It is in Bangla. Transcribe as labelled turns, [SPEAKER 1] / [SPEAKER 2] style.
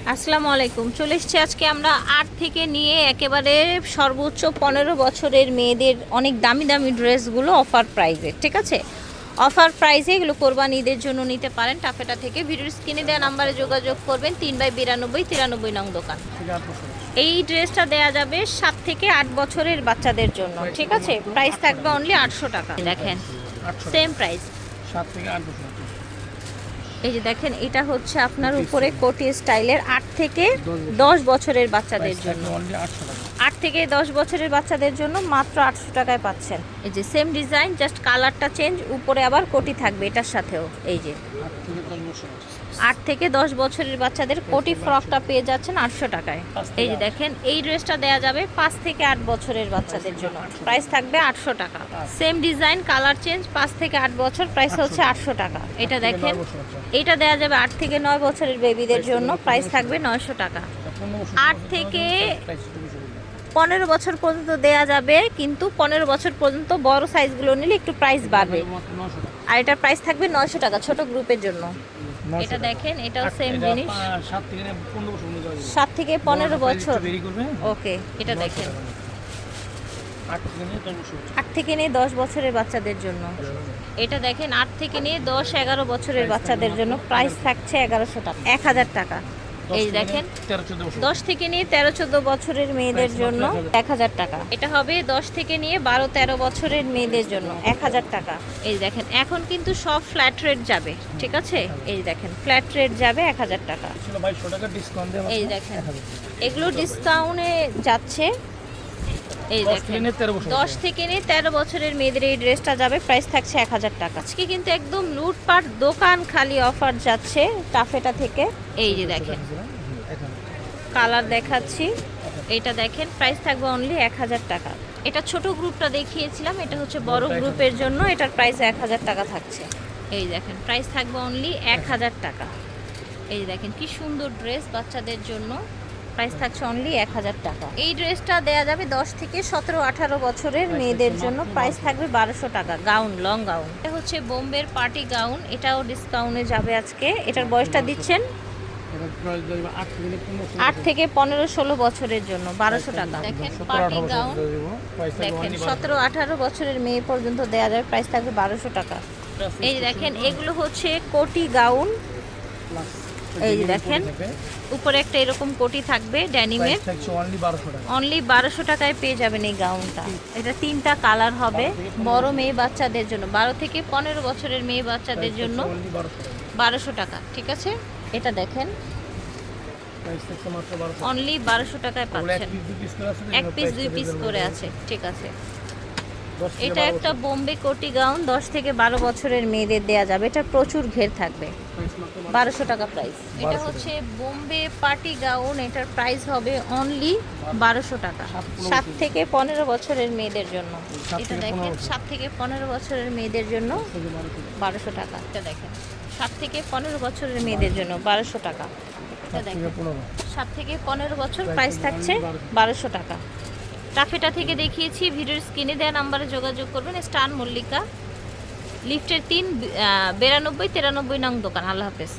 [SPEAKER 1] আসসালামু আলাইকুম। চলে এসেছি আজকে আমরা 8 থেকে নিয়ে একেবারে সর্বোচ্চ 15 বছরের মেয়েদের অনেক দামি দামি ড্রেসগুলো অফার প্রাইসে, ঠিক আছে? অফার প্রাইসে এগুলো কোরবানি ঈদের জন্য নিতে পারেন। টাফেটা থেকে ভিডিওর স্ক্রিনে দেওয়া নাম্বারে যোগাযোগ করবেন। 3/92 93 নং দোকান। এই ড্রেসটা দেয়া যাবে 7 থেকে 8 বছরের বাচ্চাদের জন্য, ঠিক আছে? প্রাইস থাকবে অনলি 800 টাকা। দেখেন সেম প্রাইস
[SPEAKER 2] 7 থেকে 8 বছর।
[SPEAKER 1] এই যে দেখেন, এটা হচ্ছে আপনার উপরে কোটি স্টাইলের 8 থেকে 10 বছরের বাচ্চাদের জন্য। 8 থেকে 10 বছরের বাচ্চাদের জন্য মাত্র 800 টাকায় পাচ্ছেন। এই যে সেম ডিজাইন, জাস্ট কালারটা চেঞ্জ, উপরে আবার কোটি থাকবে এটার সাথেও। এই যে 8 থেকে 10 বছরের বাচ্চাদের কোটি ফ্রকটা পেয়ে যাচ্ছেন 800 টাকায়। এই যে দেখেন, এই ড্রেসটা দেয়া যাবে 5 থেকে 8 বছরের বাচ্চাদের জন্য। প্রাইস থাকবে 800 টাকা। সেম ডিজাইন, কালার চেঞ্জ, 5 থেকে 8 বছর, প্রাইস হচ্ছে 800 টাকা। এটা দেখেন, এটা দেয়া যাবে 8 থেকে 9 বছরের বেবিদের জন্য, প্রাইস থাকবে 900 টাকা। 8 থেকে 15 বছর পর্যন্ত দেয়া যাবে, কিন্তু 15 বছর পর্যন্ত বড় সাইজগুলো নিলে একটু প্রাইস বাড়বে। আর এটার প্রাইস থাকবে 900 টাকা ছোট গ্রুপের জন্য। এটা দেখেন, এটাও সেম জিনিস, 7 থেকে 15 বছর। ওকে, এটা দেখেন 8 থেকে নিয়ে 10 বছরের বাচ্চাদের জন্য। এটা দেখেন 8 থেকে নিয়ে 10-11 বছরের বাচ্চাদের জন্য, প্রাইস থাকছে 1100 টাকা, 1000 টাকা। এই দেখেন 10 থেকে নিয়ে 13-14 বছরের মেয়েদের জন্য 1000 টাকা। এটা হবে 10 থেকে নিয়ে 12-13 বছরের মেয়েদের জন্য 1000 টাকা। এই দেখেন, এখন কিন্তু সব ফ্ল্যাট রেট যাবে, ঠিক আছে? এই দেখেন ফ্ল্যাট রেট যাবে 1000 টাকা। এই দেখেন এগুলো ডিসকাউন্টে যাচ্ছে। এই দেখেন 10 থেকে নিয়ে 13 বছরের মেয়েদের এই ড্রেসটা যাবে, প্রাইস থাকছে 1000 টাকা। আজকে কিন্তু একদম লুটপাট দোকান খালি অফার যাচ্ছে টাফেটা থেকে। এই যে দেখেন কালার দেখাচ্ছি, এটা দেখেন প্রাইস থাকবে অনলি 1000 টাকা। এটা ছোট গ্রুপটা দেখিয়েছিলাম, এটা হচ্ছে বড় গ্রুপের জন্য, এটার প্রাইস 1000 টাকা থাকছে। এই দেখেন প্রাইস থাকবে অনলি 1000 টাকা। এই দেখেন কি সুন্দর ড্রেস বাচ্চাদের জন্য, প্রাইস থাকছে অনলি 1000 টাকা। এই ড্রেসটা দেয়া যাবে 10 থেকে 17-18 বছরের মেয়েদের জন্য, প্রাইস থাকবে 1200 টাকা। Gown, long gown. এটা হচ্ছে বোম্বের পার্টি গাউন, এটাও ডিসকাউন্টে যাবে আজকে। এটার বয়সটা দিচ্ছেন 8 থেকে 15-16 বছরের জন্য 1200 টাকা। দেখেন পার্টি গাউন, দেখেন 17-18 বছরের মেয়ে পর্যন্ত দেয়া যাবে, প্রাইস থাকবে 1200 টাকা। এই দেখেন এগুলো হচ্ছে কোটি গাউন। এই দেখেন উপরে একটা এরকম কোটি থাকবে ড্যানিমের, অনলি 1200 টাকায় পেয়ে যাবেন এই গাউনটা। এটা 3টা কালার হবে, বড় মেয়ে বাচ্চাদের জন্য, 12 থেকে 15 বছরের মেয়ে বাচ্চাদের জন্য 1200 টাকা, ঠিক আছে? এটা দেখেন অনলি 1200 টাকায় পাচ্ছেন। এক পিস 2 পিস করে আছে, ঠিক আছে? এটা একটা বোম্বে কোটি গাউন, 10 থেকে 12 বছরের মেয়েদের দেয়া যাবে। এটা প্রচুর ঘের থাকবে, 1200 টাকা প্রাইস। এটা হচ্ছে বোম্বে পার্টি গাউন, এটার প্রাইস হবে অনলি 1200 টাকা, 7 থেকে 15 বছরের মেয়েদের জন্য। এটা দেখেন 7 থেকে 15 বছরের মেয়েদের জন্য 1200 টাকা। এটা দেখেন 7 থেকে 15 বছরের মেয়েদের জন্য 1200 টাকা। এটা দেখেন 7 থেকে 15 বছর, প্রাইস থাকছে 1200 টাকা। টাফেটা থেকে দেখিয়েছি, ভিডিওর স্ক্রিনে দেওয়া নাম্বারে যোগাযোগ করবেন। স্টান মল্লিকা, লিফটের 3, 92-93 নং দোকান। আল্লাহ হাফেজ।